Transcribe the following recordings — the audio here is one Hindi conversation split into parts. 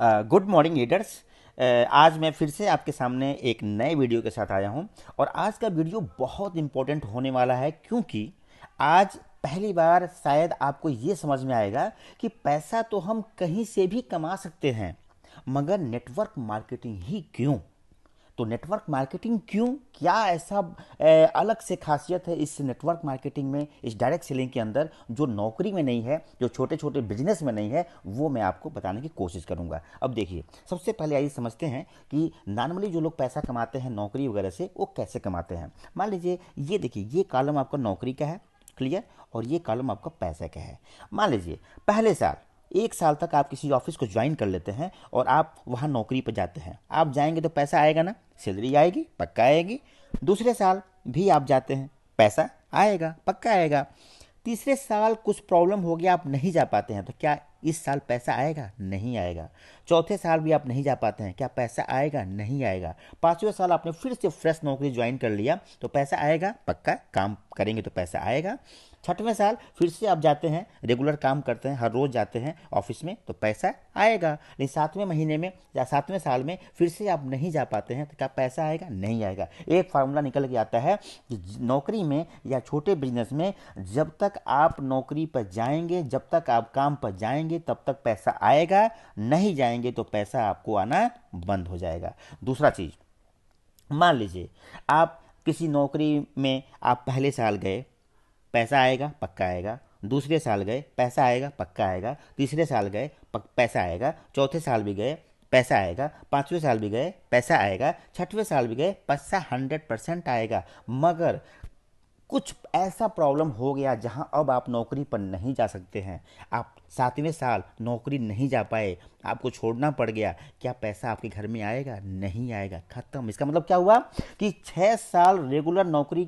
Good morning leaders. आज मैं फिर से आपके सामने एक नए वीडियो के साथ आया हूं और आज का वीडियो बहुत इम्पोर्टेंट होने वाला है क्योंकि आज पहली बार शायद आपको ये समझ में आएगा कि पैसा तो हम कहीं से भी कमा सकते हैं, मगर नेटवर्क मार्केटिंग ही क्यों। तो नेटवर्क मार्केटिंग क्यों, क्या ऐसा अलग से खासियत है इस नेटवर्क मार्केटिंग में, इस डायरेक्ट सेलिंग के अंदर, जो नौकरी में नहीं है, जो छोटे छोटे बिजनेस में नहीं है, वो मैं आपको बताने की कोशिश करूंगा। अब देखिए, सबसे पहले आइए समझते हैं कि नॉर्मली जो लोग पैसा कमाते हैं नौकरी वगैरह से, वो कैसे कमाते हैं। मान लीजिए ये देखिए, ये कॉलम आपका नौकरी का है, क्लियर, और ये कॉलम आपका पैसे का है। मान लीजिए पहले साल, एक साल तक आप किसी ऑफिस को ज्वाइन कर लेते हैं और आप वहाँ नौकरी पर जाते हैं। आप जाएंगे तो पैसा आएगा ना, सैलरी आएगी, पक्का आएगी। दूसरे साल भी आप जाते हैं, पैसा आएगा, पक्का आएगा। तीसरे साल कुछ प्रॉब्लम हो गया, आप नहीं जा पाते हैं, तो क्या इस साल पैसा आएगा? नहीं आएगा। चौथे साल भी आप नहीं जा पाते हैं, क्या पैसा आएगा? नहीं आएगा। पांचवें साल आपने फिर से फ्रेश नौकरी ज्वाइन कर लिया, तो पैसा आएगा, पक्का, काम करेंगे तो पैसा आएगा। छठवें साल फिर से आप जाते हैं, रेगुलर काम करते हैं, हर रोज जाते हैं ऑफिस में, तो पैसा आएगा। लेकिन सातवें महीने में या सातवें साल में फिर से आप नहीं जा पाते हैं, तो क्या पैसा आएगा? नहीं आएगा। एक फार्मूला निकल के आता है कि नौकरी में या छोटे बिजनेस में जब तक आप नौकरी पर जाएंगे, जब तक आप काम पर जाएंगे, तब तक पैसा आएगा। नहीं जाएंगे तो पैसा आपको आना बंद हो जाएगा। दूसरा चीज, मान लीजिए आप किसी नौकरी में आप पहले साल गए, पैसा आएगा, पक्का आएगा। दूसरे साल गए, पैसा आएगा, पक्का आएगा। तीसरे साल गए, पैसा आएगा। चौथे साल भी गए, पैसा आएगा। पांचवें साल भी गए, पैसा आएगा। छठवें साल भी गए, पैसा 100% आएगा। मगर कुछ ऐसा प्रॉब्लम हो गया जहां अब आप नौकरी पर नहीं जा सकते हैं, आप सातवें साल नौकरी नहीं जा पाए, आपको छोड़ना पड़ गया, क्या पैसा आपके घर में आएगा? नहीं आएगा, खत्म। इसका मतलब क्या हुआ कि 6 साल रेगुलर नौकरी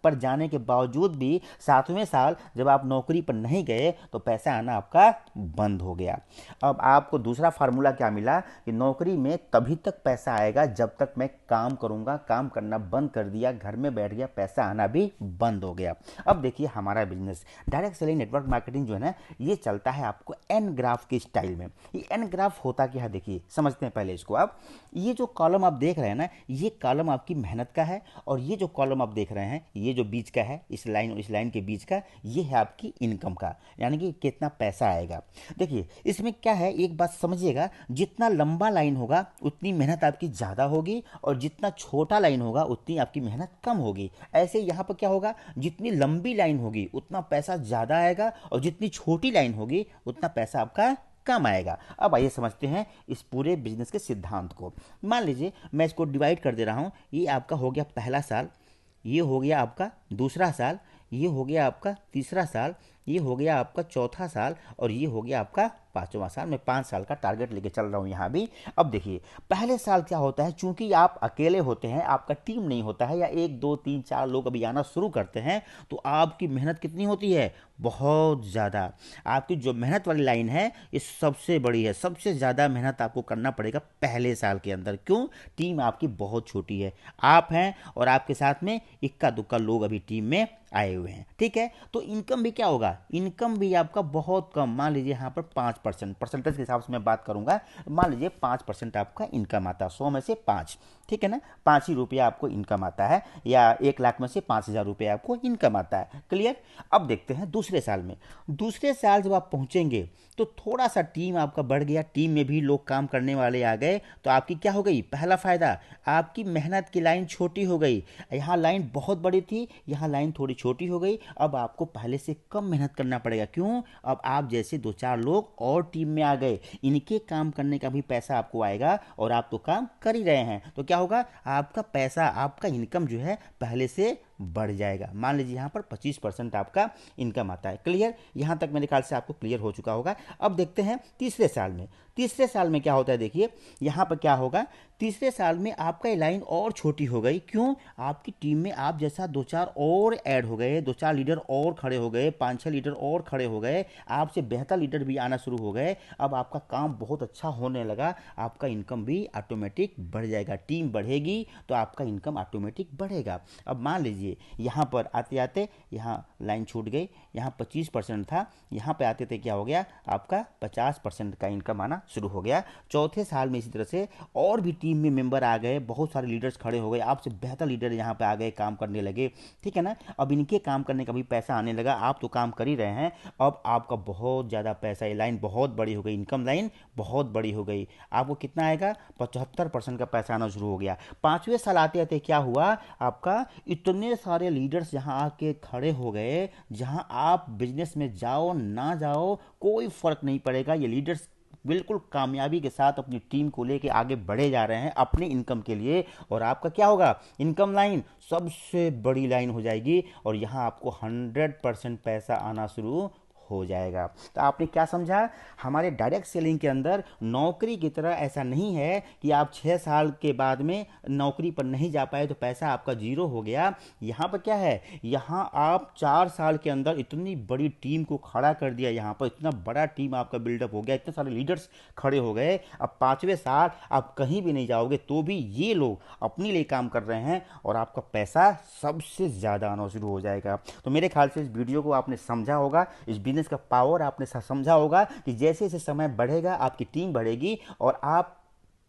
पर जाने के बावजूद भी सातवें साल जब आप नौकरी पर नहीं गए तो पैसा आना आपका बंद हो गया। अब आपको दूसरा फार्मूला क्या मिला कि नौकरी में तभी तक पैसा आएगा जब तक मैं काम करूंगा, काम करना बंद कर दिया, घर में बैठ गया, पैसा आना भी बंद हो गया। अब देखिए हमारा business direct selling network marketing जो है ना, ये चलता है आपको एन ग्राफ के स्टाइल में। ये एन ग्राफ होता क्या है, देखिए समझते हैं पहले इसको। आप ये जो कॉलम आप देख रहे हैं ना, ये कॉलम आपकी मेहनत का है, और ये जो कॉलम आप देख रहे हैं, ये जो बीच का है, इस लाइन और इस लाइन के बीच का, ये है आपकी इनकम का, यानी कि कितना पैसा आएगा। देखिए इसमें क्या है, एक बात समझिएगा, जितना लंबा लाइन होगा उतनी मेहनत आपकी ज़्यादा होगी, और जितना छोटा लाइन होगा उतनी आपकी मेहनत कम होगी। ऐसे यहाँ पर क्या होगा, जितनी लंबी लाइन होगी उतना पैसा ज़्यादा आएगा, और जितनी छोटी लाइन होगी उतना पैसा आपका कम आएगा। अब आइए समझते हैं इस पूरे बिजनेस के सिद्धांत को। मान लीजिए मैं इसको डिवाइड कर दे रहा हूँ। ये आपका हो गया पहला साल, ये हो गया आपका दूसरा साल, ये हो गया आपका तीसरा साल, ये हो गया आपका चौथा साल, और ये हो गया आपका पांचवा साल। मैं 5 साल का टारगेट लेके चल रहा हूँ यहाँ भी। अब देखिए पहले साल क्या होता है, चूंकि आप अकेले होते हैं, आपका टीम नहीं होता है, या 1 2 3 4 लोग अभी आना शुरू करते हैं, तो आपकी मेहनत कितनी होती है? बहुत ज़्यादा। आपकी जो मेहनत वाली लाइन है ये सबसे बड़ी है, सबसे ज़्यादा मेहनत आपको करना पड़ेगा पहले साल के अंदर। क्यों? टीम आपकी बहुत छोटी है, आप हैं और आपके साथ में इक्का दुक्का लोग अभी टीम में आए हुए हैं, ठीक है। तो इनकम भी क्या होगा, इनकम भी आपका बहुत कम। मान लीजिए यहाँ पर 5%, परसेंटेज के हिसाब से मैं बात करूंगा, मान लीजिए 5% आपका इनकम आता है, 100 में से 5, ठीक है ना, 5 ही रुपया आपको इनकम आता है, या 1 लाख में से 5,000 रुपये आपको इनकम आता है, क्लियर। अब देखते हैं दूसरे साल में। दूसरे साल जब आप पहुंचेंगे तो थोड़ा सा टीम आपका बढ़ गया, टीम में भी लोग काम करने वाले आ गए, तो आपकी क्या हो गई, पहला फायदा, आपकी मेहनत की लाइन छोटी हो गई। यहाँ लाइन बहुत बड़ी थी, यहाँ लाइन थोड़ी छोटी हो गई। अब आपको पहले से कम मेहनत करना पड़ेगा। क्यों? अब आप जैसे 2 4 लोग और टीम में आ गए, इनके काम करने का भी पैसा आपको आएगा, और आप तो काम कर ही रहे हैं, तो क्या होगा, आपका पैसा, आपका इनकम जो है पहले से बढ़ जाएगा। मान लीजिए यहाँ पर 25% आपका इनकम आता है, क्लियर। यहाँ तक मेरे ख्याल से आपको क्लियर हो चुका होगा। अब देखते हैं तीसरे साल में। तीसरे साल में क्या होता है, देखिए यहाँ पर क्या होगा, तीसरे साल में आपका लाइन और छोटी हो गई। क्यों? आपकी टीम में आप जैसा 2 4 और ऐड हो गए, 2 4 लीडर और खड़े हो गए, 5 6 लीडर और खड़े हो गए, आपसे बेहतर लीडर भी आना शुरू हो गए। अब आपका काम बहुत अच्छा होने लगा, आपका इनकम भी ऑटोमेटिक बढ़ जाएगा। टीम बढ़ेगी तो आपका इनकम ऑटोमेटिक बढ़ेगा। अब मान लीजिए लीजिए, यहाँ पर आते आते यहाँ लाइन छूट गई, यहाँ 25% था, यहाँ पे आते थे क्या हो गया आपका 50% का इनकम आना शुरू हो गया। चौथे साल में इसी तरह से और भी टीम में मेंबर आ गए, बहुत सारे लीडर्स खड़े हो गए, आपसे बेहतर लीडर यहाँ पे आ गए, काम करने लगे, ठीक है ना। अब इनके काम करने का भी पैसा आने लगा, आप तो काम कर ही रहे हैं, अब आपका बहुत ज़्यादा पैसा, ये लाइन बहुत बड़ी हो गई, इनकम लाइन बहुत बड़ी हो गई। आपको कितना आएगा, 75% का पैसा आना शुरू हो गया। 5वें साल आते आते क्या हुआ, आपका इतने सारे लीडर्स यहाँ आके खड़े हो गए, जहाँ आप बिजनेस में जाओ ना जाओ कोई फर्क नहीं पड़ेगा, ये लीडर्स बिल्कुल कामयाबी के साथ अपनी टीम को लेके आगे बढ़े जा रहे हैं अपने इनकम के लिए, और आपका क्या होगा, इनकम लाइन सबसे बड़ी लाइन हो जाएगी, और यहाँ आपको 100% पैसा आना शुरू हो जाएगा। तो आपने क्या समझा, हमारे डायरेक्ट सेलिंग के अंदर नौकरी की तरह ऐसा नहीं है कि आप 6 साल के बाद में नौकरी पर नहीं जा पाए तो पैसा आपका जीरो हो गया। यहाँ पर क्या है, यहाँ आप 4 साल के अंदर इतनी बड़ी टीम को खड़ा कर दिया, यहाँ पर इतना बड़ा टीम आपका बिल्डअप हो गया, इतने सारे लीडर्स खड़े हो गए। अब 5वें साल आप कहीं भी नहीं जाओगे तो भी ये लोग अपने लिए काम कर रहे हैं, और आपका पैसा सबसे ज़्यादा आना शुरू हो जाएगा। तो मेरे ख्याल से इस वीडियो को आपने समझा होगा, इस बिजनेस का पावर आपने समझा होगा कि जैसे जैसे समय बढ़ेगा आपकी टीम बढ़ेगी और आप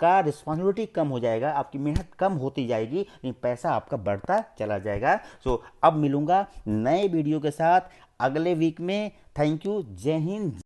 का रिस्पॉन्सिबिलिटी कम हो जाएगा, आपकी मेहनत कम होती जाएगी, लेकिन पैसा आपका बढ़ता चला जाएगा। सो अब मिलूंगा नए वीडियो के साथ अगले वीक में। थैंक यू, जय हिंद।